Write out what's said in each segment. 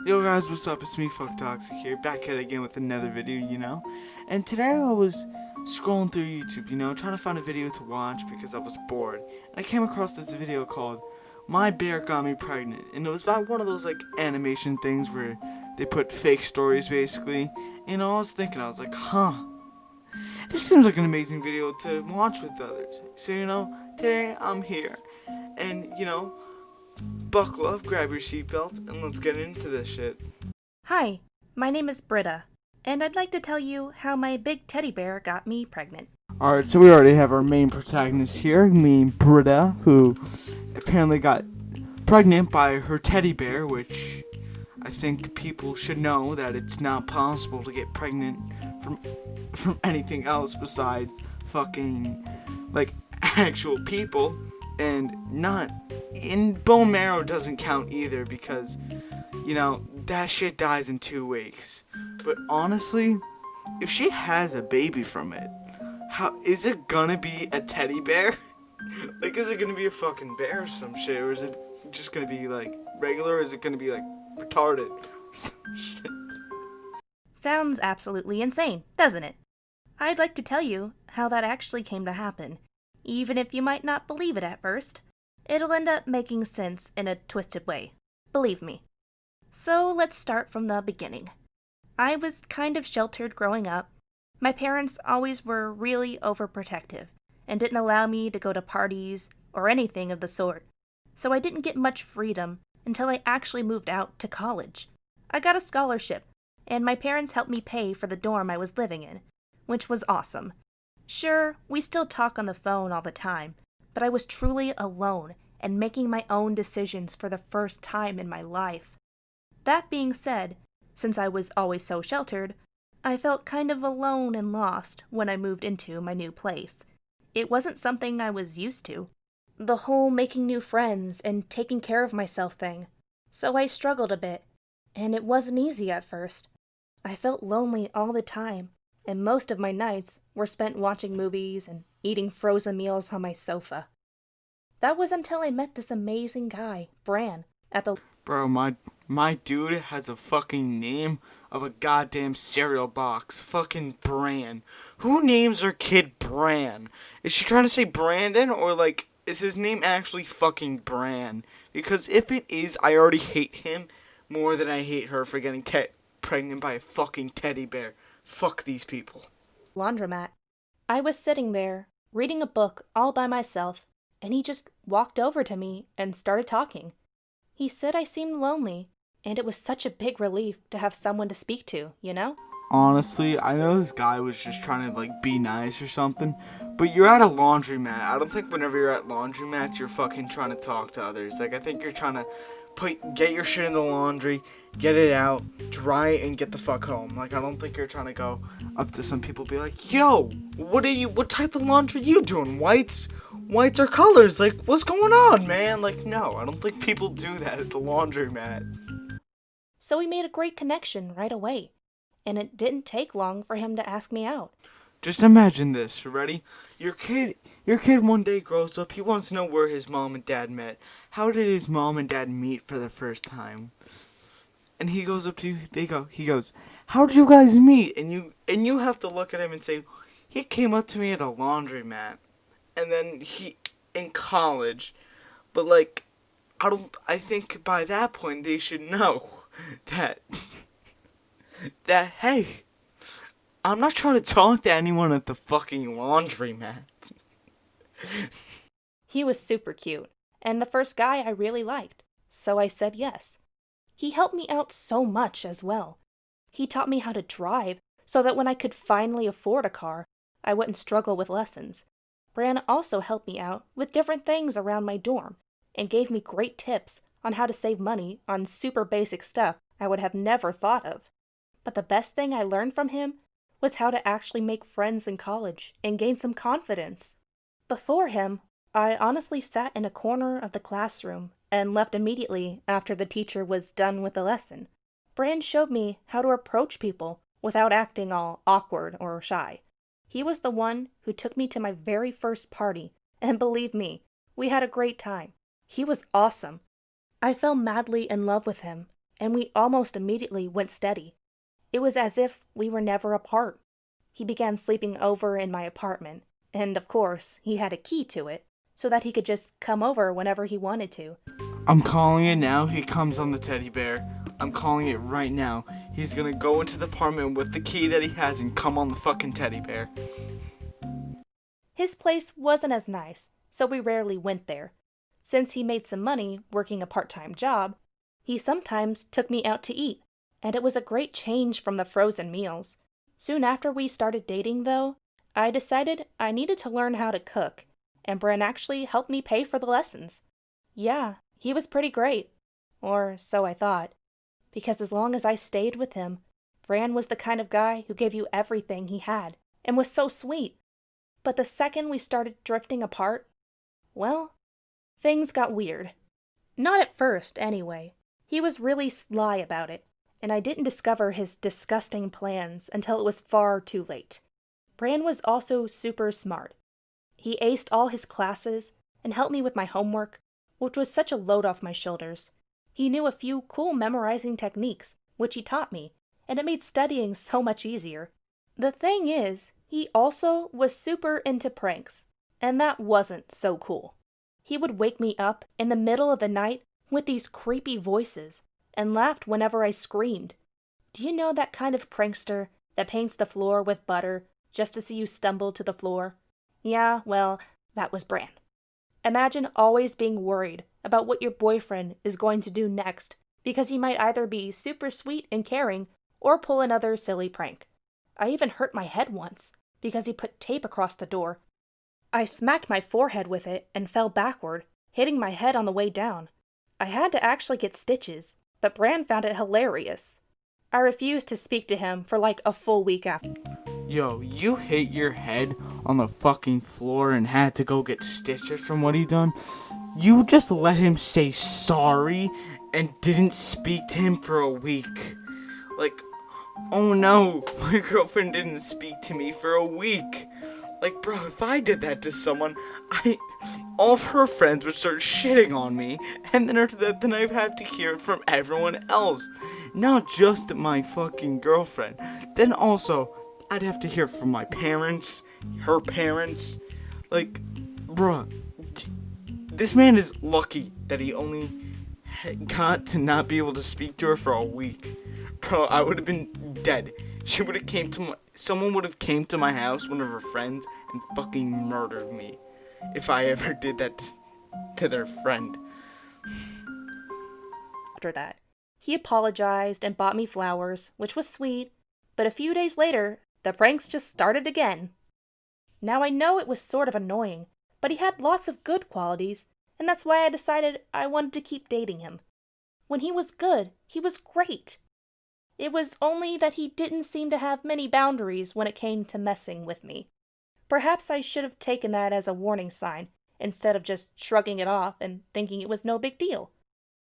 Yo guys, what's up? It's me, Fuck Toxic here, back at it again with another video. And today I was scrolling through YouTube, trying to find a video to watch because I was bored. And I came across this video called My Bear Got Me Pregnant. And it was about one of those like animation things where they put fake stories basically. And I was thinking, I was like, this seems like an amazing video to watch with others. So, today I'm here. And, buckle up, grab your seatbelt, and let's get into this shit. Hi, my name is Britta, and I'd like to tell you how my big teddy bear got me pregnant. Alright, so we already have our main protagonist here, me, Britta, who apparently got pregnant by her teddy bear, which I think people should know that it's not possible to get pregnant from anything else besides fucking, like, actual people. And bone marrow doesn't count either because, that shit dies in 2 weeks. But honestly, if she has a baby from it, how is it gonna be a teddy bear? Like, is it gonna be a fucking bear or some shit? Or is it just gonna be, like, regular? Or is it gonna be, like, retarded? Some shit. Sounds absolutely insane, doesn't it? I'd like to tell you how that actually came to happen. Even if you might not believe it at first, it'll end up making sense in a twisted way. Believe me. So let's start from the beginning. I was kind of sheltered growing up. My parents always were really overprotective and didn't allow me to go to parties or anything of the sort. So I didn't get much freedom until I actually moved out to college. I got a scholarship, and my parents helped me pay for the dorm I was living in, which was awesome. Sure, we still talk on the phone all the time, but I was truly alone and making my own decisions for the first time in my life. That being said, since I was always so sheltered, I felt kind of alone and lost when I moved into my new place. It wasn't something I was used to, the whole making new friends and taking care of myself thing. So I struggled a bit, and it wasn't easy at first. I felt lonely all the time, and most of my nights were spent watching movies and eating frozen meals on my sofa. That was until I met this amazing guy, Bran, at the... Bro, my dude has a fucking name of a goddamn cereal box. Fucking Bran. Who names their kid Bran? Is she trying to say Brandon, or like, is his name actually fucking Bran? Because if it is, I already hate him more than I hate her for getting pregnant by a fucking teddy bear. Fuck these people. laundromat. I was sitting there, reading a book all by myself, and he just walked over to me and started talking. He said I seemed lonely, and it was such a big relief to have someone to speak to, you know? Honestly, I know this guy was just trying to, like, be nice or something, but you're at a laundromat. I don't think whenever you're at laundromats, you're fucking trying to talk to others. Like, I think you're trying to get your shit in the laundry, get it out, dry it, and get the fuck home. Like, I don't think you're trying to go up to some people and be like, yo, what type of laundry you doing? Whites or colors? Like, what's going on, man? Like, no, I don't think people do that at the laundromat. So we made a great connection right away, and it didn't take long for him to ask me out. Just imagine this, ready? Your kid one day grows up, he wants to know where his mom and dad met. How did his mom and dad meet for the first time? And he goes up to you, he goes, how did you guys meet? And you have to look at him and say, he came up to me at a laundromat. And then in college. But like, I think by that point they should know that, hey, I'm not trying to talk to anyone at the fucking laundromat. He was super cute, and the first guy I really liked, so I said yes. He helped me out so much as well. He taught me how to drive so that when I could finally afford a car, I wouldn't struggle with lessons. Bran also helped me out with different things around my dorm and gave me great tips on how to save money on super basic stuff I would have never thought of. But the best thing I learned from him was how to actually make friends in college and gain some confidence. Before him, I honestly sat in a corner of the classroom and left immediately after the teacher was done with the lesson. Bran showed me how to approach people without acting all awkward or shy. He was the one who took me to my very first party, and believe me, we had a great time. He was awesome. I fell madly in love with him, and we almost immediately went steady. It was as if we were never apart. He began sleeping over in my apartment, and of course, he had a key to it, so that he could just come over whenever he wanted to. I'm calling it now. He comes on the teddy bear. I'm calling it right now. He's gonna go into the apartment with the key that he has and come on the fucking teddy bear. His place wasn't as nice, so we rarely went there. Since he made some money working a part-time job, he sometimes took me out to eat, and it was a great change from the frozen meals. Soon after we started dating, though, I decided I needed to learn how to cook, and Bren actually helped me pay for the lessons. Yeah, he was pretty great. Or so I thought. Because as long as I stayed with him, Bran was the kind of guy who gave you everything he had, and was so sweet. But the second we started drifting apart, well, things got weird. Not at first, anyway. He was really sly about it, and I didn't discover his disgusting plans until it was far too late. Bran was also super smart. He aced all his classes and helped me with my homework, which was such a load off my shoulders. He knew a few cool memorizing techniques, which he taught me, and it made studying so much easier. The thing is, he also was super into pranks, and that wasn't so cool. He would wake me up in the middle of the night with these creepy voices, and laughed whenever I screamed. Do you know that kind of prankster that paints the floor with butter just to see you stumble to the floor? Yeah, well, that was Bran. Imagine always being worried about what your boyfriend is going to do next, because he might either be super sweet and caring or pull another silly prank. I even hurt my head once, because he put tape across the door. I smacked my forehead with it and fell backward, hitting my head on the way down. I had to actually get stitches, but Bran found it hilarious. I refused to speak to him for like a full week after. Yo, you hit your head on the fucking floor and had to go get stitches from what he done? You just let him say sorry and didn't speak to him for a week. Like, oh no, my girlfriend didn't speak to me for a week. Like, bro, if I did that to someone, all of her friends would start shitting on me, and then I'd have to hear it from everyone else. Not just my fucking girlfriend. Then also, I'd have to hear from my parents, her parents. Like, bruh, this man is lucky that he only got to not be able to speak to her for a week. Bro, I would have been dead. Someone would have came to my house, one of her friends, and fucking murdered me if I ever did that to their friend. After that, he apologized and bought me flowers, which was sweet, but a few days later, the pranks just started again. Now I know it was sort of annoying, but he had lots of good qualities, and that's why I decided I wanted to keep dating him. When he was good, he was great. It was only that he didn't seem to have many boundaries when it came to messing with me. Perhaps I should have taken that as a warning sign, instead of just shrugging it off and thinking it was no big deal.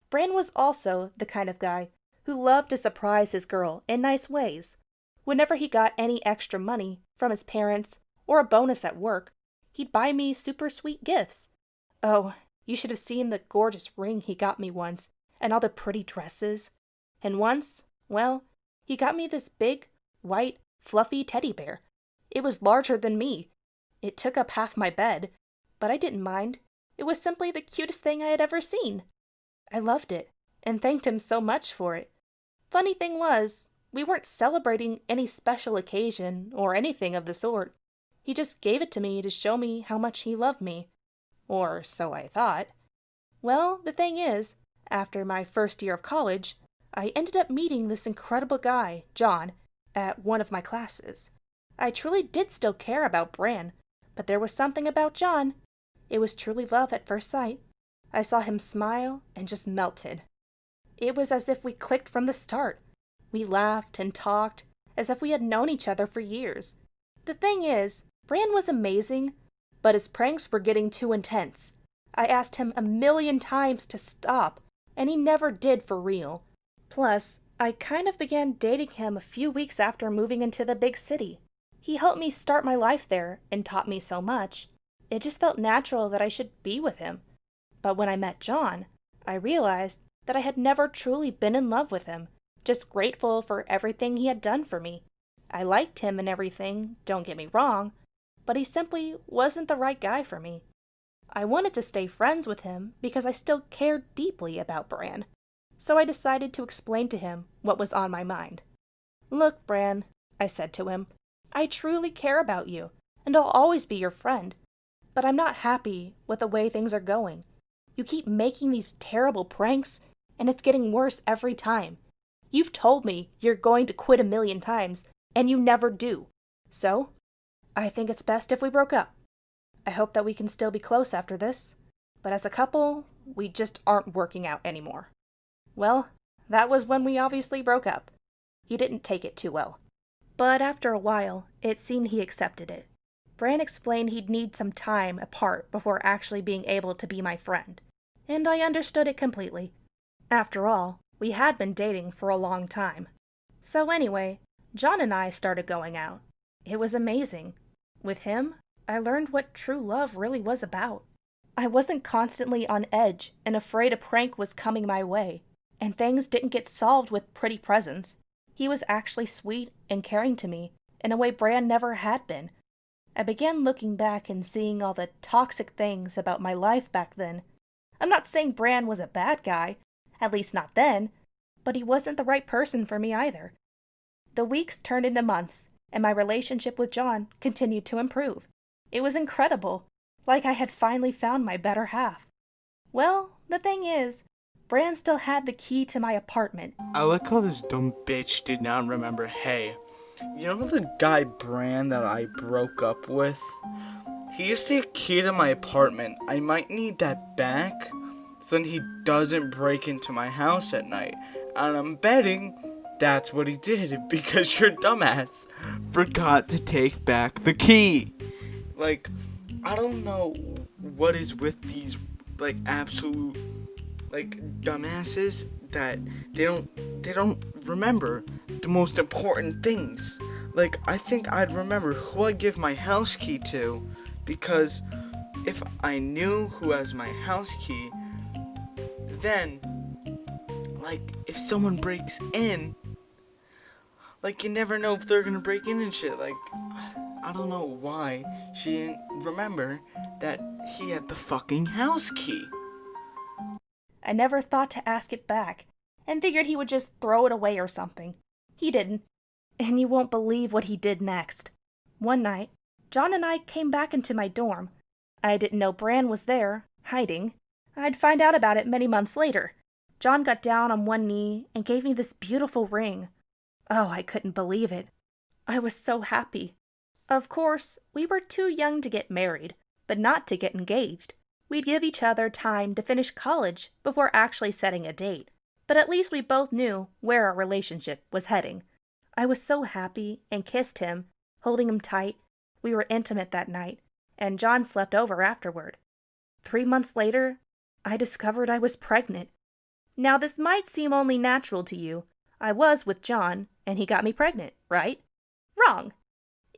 Bran was also the kind of guy who loved to surprise his girl in nice ways. Whenever he got any extra money from his parents or a bonus at work, he'd buy me super sweet gifts. Oh, you should have seen the gorgeous ring he got me once, and all the pretty dresses. And once, well, he got me this big, white, fluffy teddy bear. It was larger than me. It took up half my bed, but I didn't mind. It was simply the cutest thing I had ever seen. I loved it, and thanked him so much for it. Funny thing was, we weren't celebrating any special occasion or anything of the sort. He just gave it to me to show me how much he loved me. Or so I thought. Well, the thing is, after my first year of college, I ended up meeting this incredible guy, John, at one of my classes. I truly did still care about Bran, but there was something about John. It was truly love at first sight. I saw him smile and just melted. It was as if we clicked from the start. We laughed and talked as if we had known each other for years. The thing is, Bran was amazing, but his pranks were getting too intense. I asked him 1,000,000 times to stop, and he never did for real. Plus, I kind of began dating him a few weeks after moving into the big city. He helped me start my life there and taught me so much. It just felt natural that I should be with him. But when I met John, I realized that I had never truly been in love with him, just grateful for everything he had done for me. I liked him and everything, don't get me wrong, but he simply wasn't the right guy for me. I wanted to stay friends with him because I still cared deeply about Bran. So I decided to explain to him what was on my mind. "Look, Bran," I said to him, "I truly care about you, and I'll always be your friend. But I'm not happy with the way things are going. You keep making these terrible pranks, and it's getting worse every time. You've told me you're going to quit a million times, and you never do. So, I think it's best if we broke up. I hope that we can still be close after this, but as a couple, we just aren't working out anymore." Well, that was when we obviously broke up. He didn't take it too well. But after a while, it seemed he accepted it. Bran explained he'd need some time apart before actually being able to be my friend, and I understood it completely. After all, we had been dating for a long time. So anyway, Jon and I started going out. It was amazing. With him, I learned what true love really was about. I wasn't constantly on edge and afraid a prank was coming my way, and things didn't get solved with pretty presents. He was actually sweet and caring to me in a way Bran never had been. I began looking back and seeing all the toxic things about my life back then. I'm not saying Bran was a bad guy, at least not then, but he wasn't the right person for me either. The weeks turned into months, and my relationship with Jon continued to improve. It was incredible, like I had finally found my better half. Well, the thing is, Bran still had the key to my apartment. I like how this dumb bitch did not remember. Hey, you know the guy Bran that I broke up with? He used the key to my apartment. I might need that back so then he doesn't break into my house at night. And I'm betting that's what he did because your dumbass forgot to take back the key. Like, I don't know what is with these, like, absolute, like, dumbasses that they don't remember the most important things. Like, I think I'd remember who I give my house key to, because if I knew who has my house key, then, like, if someone breaks in, like, you never know if they're gonna break in and shit. Like, I don't know why she didn't remember that he had the fucking house key. I never thought to ask it back, and figured he would just throw it away or something. He didn't. And you won't believe what he did next. One night, Jon and I came back into my dorm. I didn't know Bran was there, hiding. I'd find out about it many months later. Jon got down on one knee and gave me this beautiful ring. Oh, I couldn't believe it. I was so happy. Of course, we were too young to get married, but not to get engaged. We'd give each other time to finish college before actually setting a date. But at least we both knew where our relationship was heading. I was so happy and kissed him, holding him tight. We were intimate that night, and Jon slept over afterward. 3 months later, I discovered I was pregnant. Now this might seem only natural to you. I was with Jon, and he got me pregnant, right? Wrong.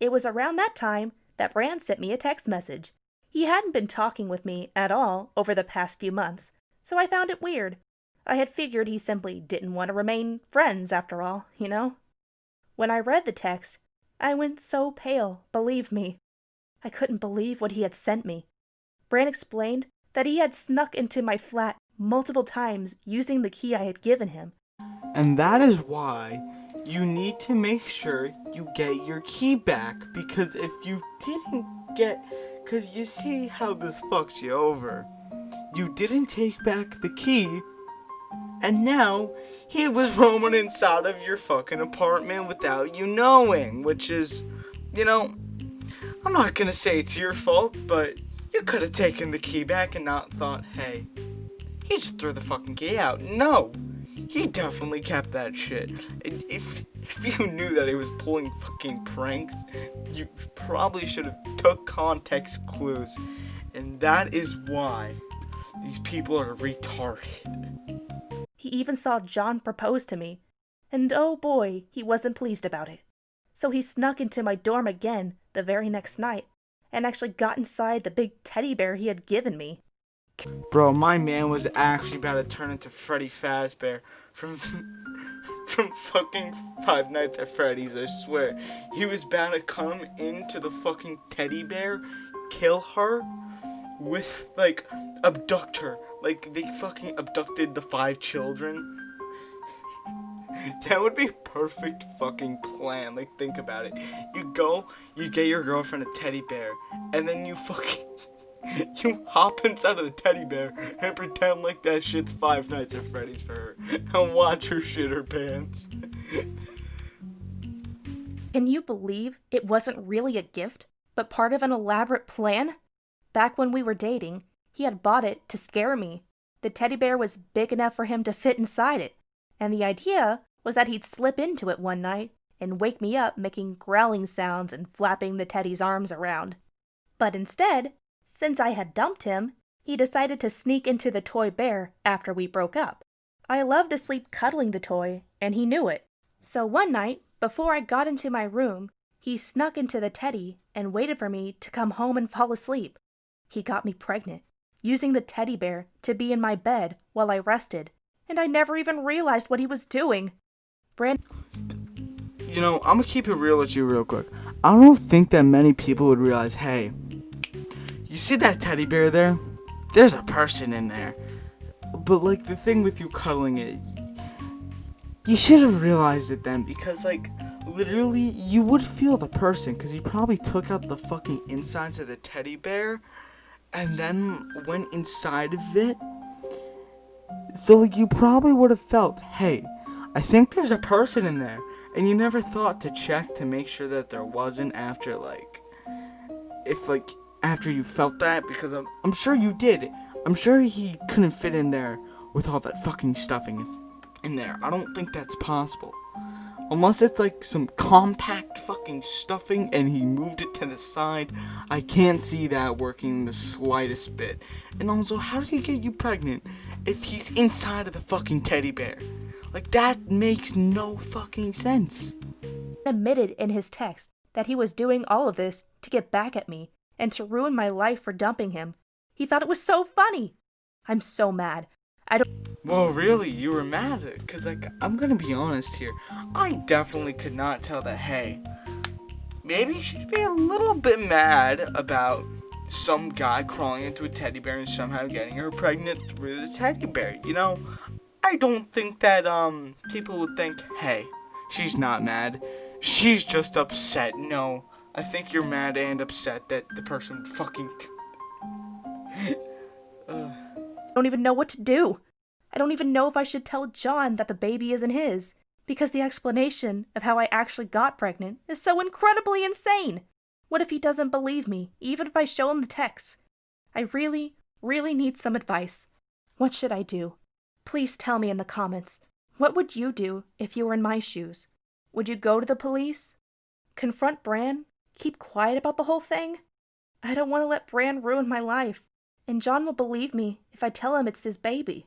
It was around that time that Bran sent me a text message. He hadn't been talking with me at all over the past few months, so I found it weird. I had figured he simply didn't want to remain friends after all, you know? When I read the text, I went so pale, believe me. I couldn't believe what he had sent me. Bran explained that he had snuck into my flat multiple times using the key I had given him. And that is why you need to make sure you get your key back, because if you didn't get... Because you see how this fucked you over. You didn't take back the key, and now he was roaming inside of your fucking apartment without you knowing, which is, you know, I'm not gonna say it's your fault, but you could have taken the key back and not thought, hey, he just threw the fucking key out. No, he definitely kept that shit. If you knew that he was pulling fucking pranks, you probably should have took context clues. And that is why these people are retarded. He even saw Jon propose to me, and oh boy, he wasn't pleased about it. So he snuck into my dorm again the very next night, and actually got inside the big teddy bear he had given me. Bro, my man was actually about to turn into Freddy Fazbear from from fucking Five Nights at Freddy's, I swear. He was about to come into the fucking teddy bear, kill her, with, like, abduct her. Like, they fucking abducted the 5 children. That would be a perfect fucking plan. Like, think about it. You go, you get your girlfriend a teddy bear, and then you fucking... you hop inside of the teddy bear and pretend like that shit's Five Nights at Freddy's for her. And watch her shit her pants. Can you believe it wasn't really a gift, but part of an elaborate plan? Back when we were dating, he had bought it to scare me. The teddy bear was big enough for him to fit inside it, and the idea was that he'd slip into it one night and wake me up making growling sounds and flapping the teddy's arms around. But instead, since I had dumped him, he decided to sneak into the toy bear after we broke up. I loved to sleep cuddling the toy, and he knew it. So one night, before I got into my room, he snuck into the teddy and waited for me to come home and fall asleep. He got me pregnant, using the teddy bear to be in my bed while I rested, and I never even realized what he was doing. You know, I'm gonna keep it real with you real quick. I don't think that many people would realize, hey, you see that teddy bear there? There's a person in there. But, like, the thing with you cuddling it, you should have realized it then, because, like, literally, you would feel the person, because he probably took out the fucking insides of the teddy bear, and then went inside of it. So, like, you probably would have felt, hey, I think there's a person in there. And you never thought to check to make sure that there wasn't after, like, if, like, after you felt that, because I'm sure you did. I'm sure he couldn't fit in there with all that fucking stuffing in there. I don't think that's possible. Unless it's, like, some compact fucking stuffing and he moved it to the side. I can't see that working the slightest bit. And also, how did he get you pregnant if he's inside of the fucking teddy bear? Like, that makes no fucking sense. Admitted in his text that he was doing all of this to get back at me and to ruin my life for dumping him. He thought it was so funny. I'm so mad. Well, really, you were mad? Because, like, I'm gonna be honest here. I definitely could not tell that, hey, maybe she'd be a little bit mad about some guy crawling into a teddy bear and somehow getting her pregnant through the teddy bear, you know? I don't think that, people would think, hey, she's not mad. She's just upset. No, I think you're mad and upset that the person fucking... I don't even know what to do. I don't even know if I should tell John that the baby isn't his, because the explanation of how I actually got pregnant is so incredibly insane. What if he doesn't believe me, even if I show him the text? I really, really need some advice. What should I do? Please tell me in the comments. What would you do if you were in my shoes? Would you go to the police? Confront Bran? Keep quiet about the whole thing? I don't want to let Bran ruin my life, and John will believe me if I tell him it's his baby.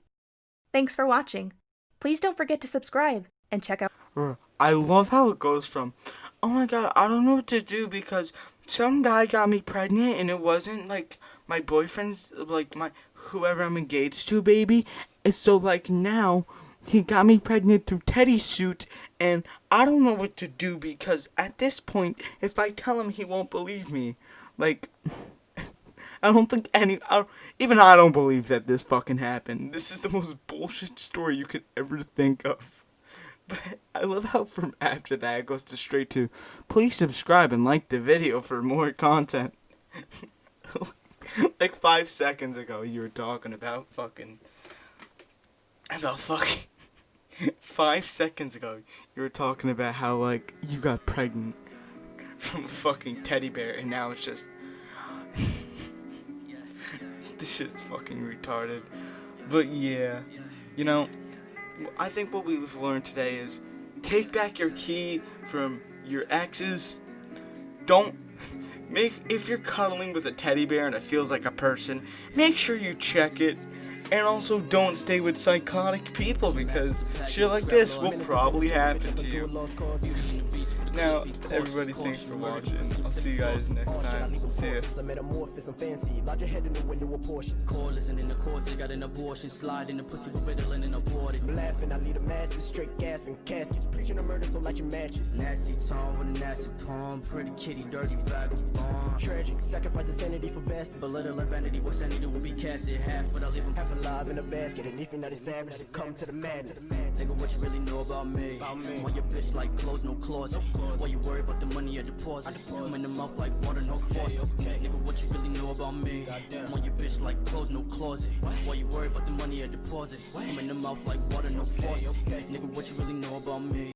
Thanks for watching. Please don't forget to subscribe and check out... I love how it goes from, oh my god, I don't know what to do because some guy got me pregnant and it wasn't, like, my boyfriend's, like, my whoever I'm engaged to, baby. And so, like, now he got me pregnant through Teddy's suit, and I don't know what to do because at this point, if I tell him, he won't believe me. Like, I don't think even I don't believe that this fucking happened. This is the most bullshit story you could ever think of. But I love how from after that it goes to straight to, please subscribe and like the video for more content. Like 5 seconds ago you were talking about fucking 5 seconds ago you were talking about how, like, you got pregnant from a fucking teddy bear, and now it's just this shit's fucking retarded. But yeah, you know, I think what we've learned today is take back your key from your exes. Don't if you're cuddling with a teddy bear and it feels like a person, make sure you check it. And also don't stay with psychotic people because shit like this will probably happen to you. Now, everybody, thanks for watching. I'll see you guys next time. See ya. Cordless and in the course, they got an abortion. Slide in the pussy with riddling and aborted. I'm laughing, I lead the masses, straight gasping, caskets. Preaching a murder, so light your matches. Nasty tone with a nasty palm. Pretty kitty, dirty vagabond. Tragic, sacrifice of sanity for bastards. Belittle and vanity, what sanity will be casted. Half what I live, I'm half alive in a basket. And if you're not a savage, succumb to the madness. Nigga, what you really know about me? Why your bitch like clothes, no closet? Why you worry about the money or deposit? I'm in the mouth like water, no faucet. Nigga, what you really know about me? Why your bitch like clothes, no closet? Why you worry about the money or deposit? I'm in the mouth like water, no faucet. Nigga, what you really know about me?